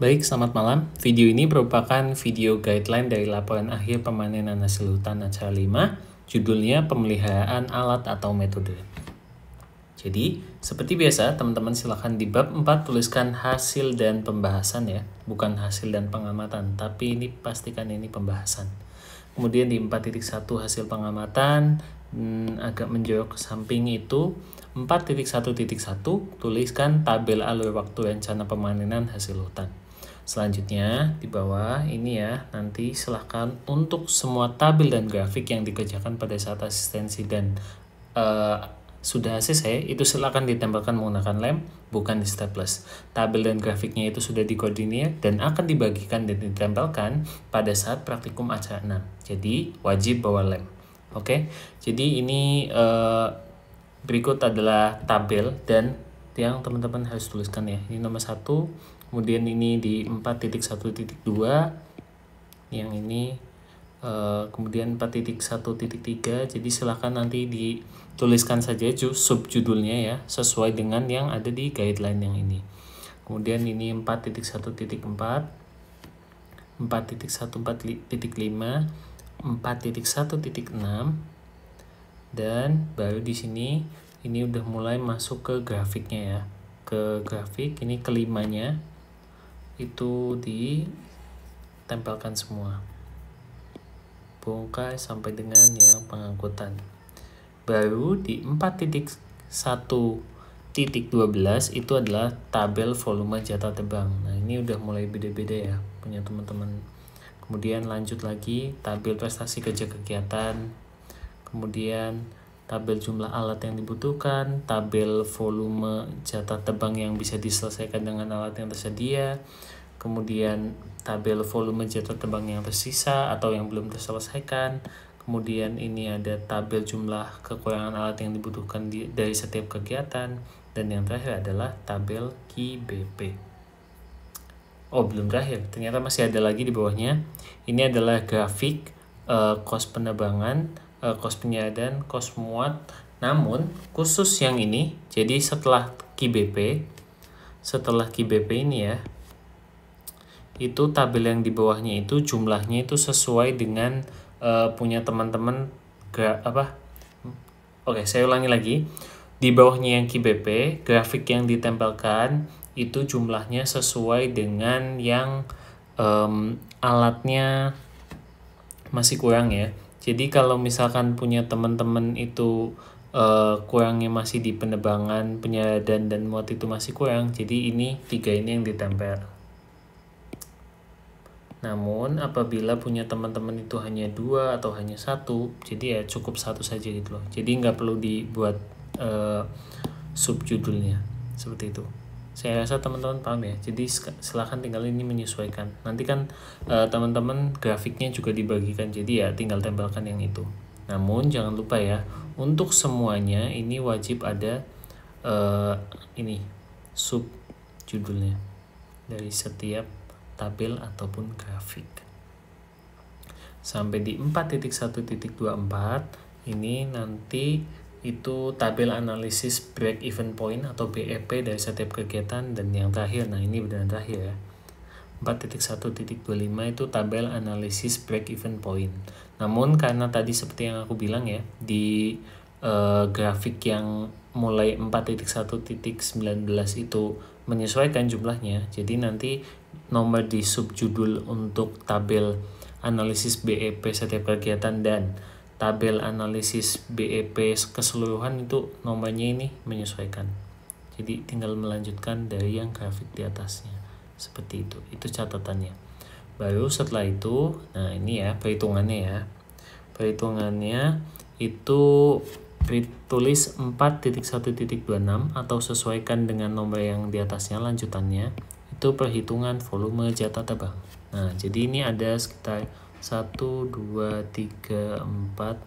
Baik, selamat malam. Video ini merupakan video guideline dari laporan akhir pemanenan hasil hutan acara 5, judulnya pemeliharaan alat atau metode. Jadi, seperti biasa, teman-teman silakan di bab 4 tuliskan hasil dan pembahasan ya, bukan hasil dan pengamatan, tapi ini pastikan ini pembahasan. Kemudian di 4.1 hasil pengamatan, agak menjorok ke samping itu, 4.1.1 tuliskan tabel alur waktu rencana pemanenan hasil hutan. Selanjutnya di bawah ini ya, nanti silahkan untuk semua tabel dan grafik yang dikerjakan pada saat asistensi dan sudah selesai, itu silahkan ditempelkan menggunakan lem, bukan di staples. Tabel dan grafiknya itu sudah dikoordinir dan akan dibagikan dan ditempelkan pada saat praktikum acara 6. Jadi wajib bawa lem. Oke, jadi ini berikut adalah tabel dan yang teman-teman harus tuliskan ya. Ini nomor 1, kemudian ini di 4.1.2, yang ini kemudian 4.1.3. jadi silahkan nanti dituliskan saja subjudulnya ya, sesuai dengan yang ada di guideline yang ini. Kemudian ini 4.1.4, 4.1.4.5, 4.1.6, dan baru di sini ini udah mulai masuk ke grafiknya ya. Ke grafik ini kelimanya itu ditempelkan semua, bongkar sampai dengan yang pengangkutan. Baru di 4.1.12 itu adalah tabel volume jatah tebang. Nah ini udah mulai beda-beda ya punya teman-teman. Kemudian lanjut lagi tabel prestasi kerja kegiatan, kemudian tabel jumlah alat yang dibutuhkan, tabel volume jatah tebang yang bisa diselesaikan dengan alat yang tersedia, kemudian tabel volume jatah tebang yang tersisa atau yang belum terselesaikan, kemudian ini ada tabel jumlah kekurangan alat yang dibutuhkan dari setiap kegiatan, dan yang terakhir adalah tabel KBP. Oh, belum terakhir, ternyata masih ada lagi di bawahnya. Ini adalah grafik kos penerbangan, kos penyediaan, kos muat. Namun khusus yang ini, jadi setelah KBP ini ya, itu tabel yang di bawahnya itu jumlahnya itu sesuai dengan punya teman-teman Oke, saya ulangi lagi. Di bawahnya yang KBP, grafik yang ditempelkan itu jumlahnya sesuai dengan yang alatnya masih kurang ya. Jadi kalau misalkan punya teman-teman itu kurangnya masih di penerbangan, penyediaan dan muat itu masih kurang, jadi ini 3 ini yang ditempel. Namun apabila punya teman-teman itu hanya 2 atau hanya 1, jadi ya cukup 1 saja gitu loh. Jadi nggak perlu dibuat subjudulnya seperti itu. Saya rasa teman-teman paham ya. Jadi silahkan tinggal ini menyesuaikan. Nanti kan teman-teman grafiknya juga dibagikan, jadi ya tinggal tempelkan yang itu. Namun jangan lupa ya, untuk semuanya ini wajib ada ini subjudulnya dari setiap tabel ataupun grafik. Sampai di 4.1.24 ini nanti itu tabel analisis break even point atau BEP dari setiap kegiatan, dan yang terakhir, nah ini benar terakhir ya, 4.1.25 itu tabel analisis break even point. Namun karena tadi seperti yang aku bilang ya, di grafik yang mulai 4.1.19 itu menyesuaikan jumlahnya, jadi nanti nomor di subjudul untuk tabel analisis BEP setiap kegiatan dan tabel analisis BEP keseluruhan itu nomornya ini menyesuaikan. Jadi tinggal melanjutkan dari yang grafik di atasnya. Seperti itu catatannya. Baru setelah itu, nah ini ya perhitungannya ya. Perhitungannya itu tulis 4.1.26 atau sesuaikan dengan nomor yang di atasnya lanjutannya. Itu perhitungan volume jatah tebang. Nah, jadi ini ada sekitar 1, 2, 3, 4,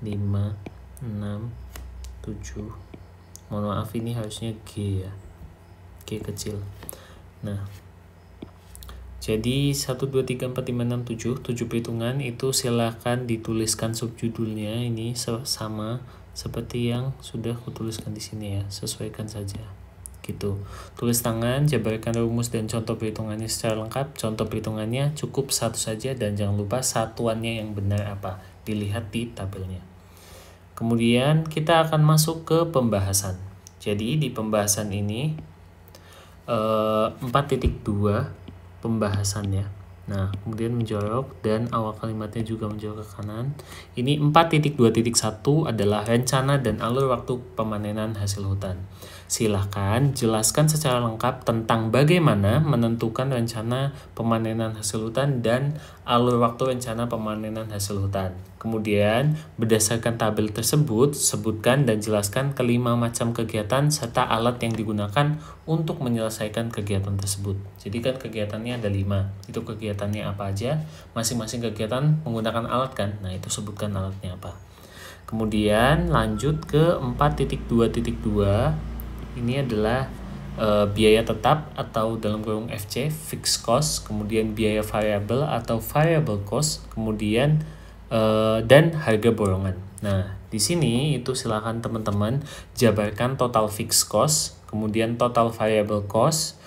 5, 6, 7. Mohon maaf, ini harusnya G ya. G kecil. Nah, jadi 1, 2, 3, 4, 5, 6, 7 perhitungan itu silahkan dituliskan subjudulnya ini sama seperti yang sudah kutuliskan di sini ya. Sesuaikan saja. gitu. Tulis tangan, jabarkan rumus dan contoh perhitungannya secara lengkap. Contoh perhitungannya cukup satu saja dan jangan lupa satuannya yang benar apa. Dilihat di tabelnya. Kemudian kita akan masuk ke pembahasan. Jadi di pembahasan ini 4.2 pembahasannya. Nah, kemudian menjorok dan awal kalimatnya juga menjorok ke kanan. Ini 4.2.1 adalah rencana dan alur waktu pemanenan hasil hutan. Silahkan jelaskan secara lengkap tentang bagaimana menentukan rencana pemanenan hasil hutan dan alur waktu rencana pemanenan hasil hutan. Kemudian, berdasarkan tabel tersebut, sebutkan dan jelaskan kelima macam kegiatan serta alat yang digunakan untuk menyelesaikan kegiatan tersebut. Jadi kan kegiatannya ada 5. Itu kegiatannya apa aja? Masing-masing kegiatan menggunakan alat kan? Nah, itu sebutkan alatnya apa. Kemudian lanjut ke 4.2.2. Ini adalah biaya tetap atau dalam kurung FC, fixed cost, kemudian biaya variabel atau variable cost, kemudian dan harga borongan. Nah, di sini itu silakan teman-teman jabarkan total fixed cost, kemudian total variable cost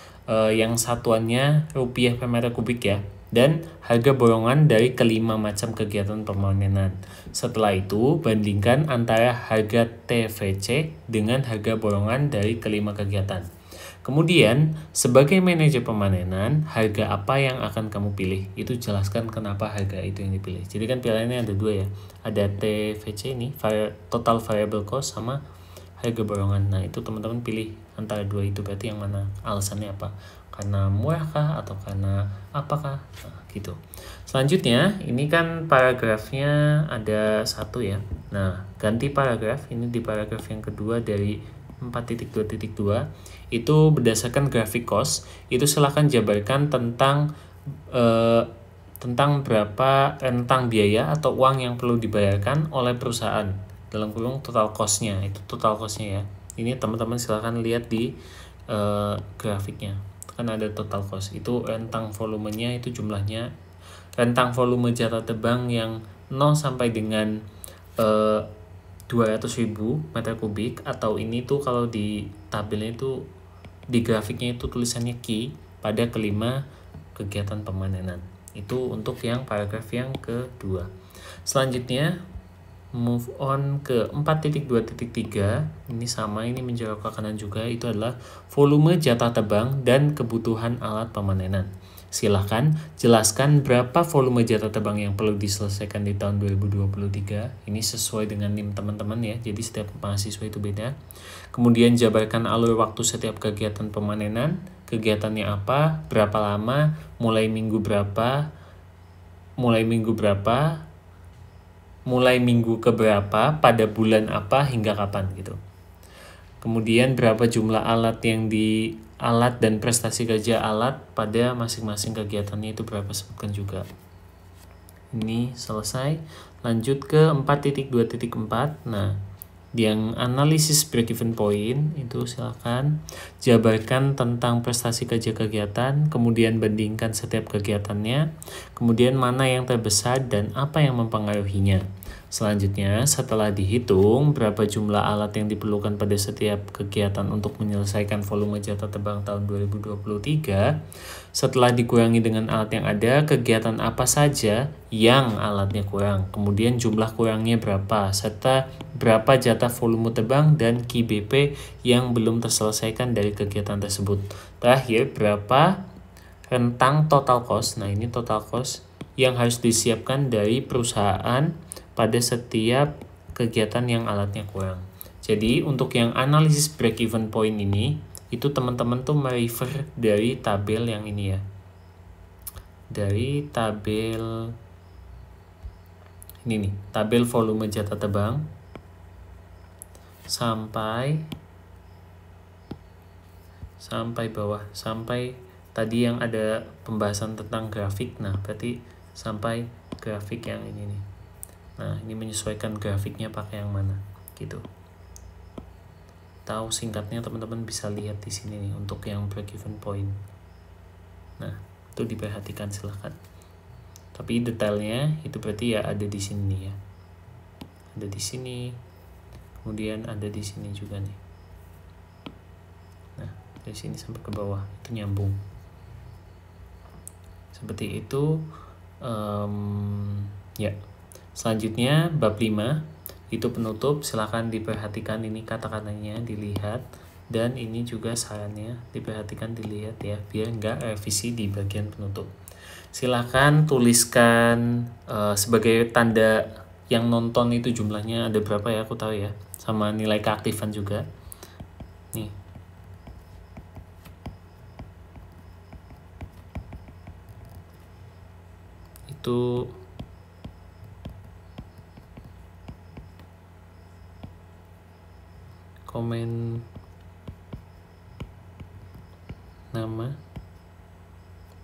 yang satuannya rupiah per meter kubik ya, dan harga borongan dari kelima macam kegiatan pemanenan. Setelah itu, bandingkan antara harga TVC dengan harga borongan dari kelima kegiatan. Kemudian, sebagai manajer pemanenan, harga apa yang akan kamu pilih? Itu jelaskan kenapa harga itu yang dipilih. Jadi kan pilihannya ada 2 ya. Ada TVC ini, total variable cost, sama harga borongan. Nah, itu teman-teman pilih antara 2 itu, berarti yang mana? Alasannya apa? Karena murah kah atau karena apakah? Nah, gitu. Selanjutnya, ini kan paragrafnya ada 1 ya. Nah, ganti paragraf. Ini di paragraf yang kedua dari 4.2.2 itu berdasarkan grafik cost. Itu silahkan jabarkan tentang berapa rentang biaya atau uang yang perlu dibayarkan oleh perusahaan dalam kurung total cost-nya. Itu total cost-nya ya. Ini teman-teman silahkan lihat di grafiknya. Kan ada total cost. Itu rentang volumenya, itu jumlahnya rentang volume jatah tebang yang 0 sampai dengan 200.000 meter kubik, atau ini tuh kalau di tabelnya itu di grafiknya itu tulisannya Q pada kelima kegiatan pemanenan. Itu untuk yang paragraf yang kedua. Selanjutnya move on ke 4.2.3. Ini sama, ini menjorok ke kanan juga. Itu adalah volume jatah tebang dan kebutuhan alat pemanenan. Silahkan jelaskan berapa volume jatah tebang yang perlu diselesaikan di tahun 2023. Ini sesuai dengan NIM teman-teman ya, jadi setiap mahasiswa itu beda. Kemudian jabarkan alur waktu setiap kegiatan pemanenan, kegiatannya apa, berapa lama, mulai minggu keberapa, pada bulan apa, hingga kapan gitu. Kemudian berapa jumlah alat dan prestasi kerja alat pada masing-masing kegiatannya itu berapa, sebutkan juga. Ini selesai. Lanjut ke 4.2.4. Nah, yang analisis break-even point itu silakan jabarkan tentang prestasi kerja kegiatan, kemudian bandingkan setiap kegiatannya, kemudian mana yang terbesar dan apa yang mempengaruhinya. Selanjutnya, setelah dihitung berapa jumlah alat yang diperlukan pada setiap kegiatan untuk menyelesaikan volume jatah tebang tahun 2023, setelah dikurangi dengan alat yang ada, kegiatan apa saja yang alatnya kurang, kemudian jumlah kurangnya berapa, serta berapa jatah volume tebang dan KBP yang belum terselesaikan dari kegiatan tersebut. Terakhir, berapa rentang total cost, nah ini total cost yang harus disiapkan dari perusahaan pada setiap kegiatan yang alatnya kurang. Jadi untuk yang analisis break-even point ini, itu teman-teman tuh merefer dari tabel yang ini ya. Dari tabel ini nih, tabel volume jatah tebang sampai bawah, sampai tadi yang ada pembahasan tentang grafik. Nah, berarti sampai grafik yang ini nih. Nah, ini menyesuaikan grafiknya pakai yang mana gitu. Tahu singkatnya teman-teman bisa lihat di sini nih untuk yang break-even point. Nah, itu diperhatikan silahkan. Tapi detailnya itu berarti ya ada di sini ya. Ada di sini. Kemudian ada di sini juga nih. Nah, dari sini sampai ke bawah itu nyambung. Seperti itu. Ya. Selanjutnya bab 5 itu penutup. Silakan diperhatikan ini kata-katanya, dilihat, dan ini juga sarannya diperhatikan, dilihat ya, biar nggak revisi di bagian penutup. Silakan tuliskan sebagai tanda yang nonton itu jumlahnya ada berapa ya, aku tahu ya, sama nilai keaktifan juga nih. Itu komen nama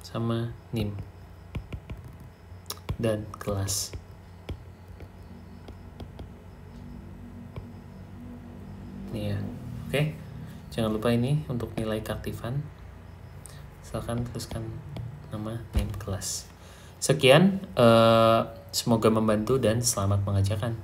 sama NIM dan kelas. Nih ya. Oke. Jangan lupa ini untuk nilai keaktifan. Silakan tuliskan nama, NIM, kelas. Sekian, semoga membantu dan selamat mengerjakan.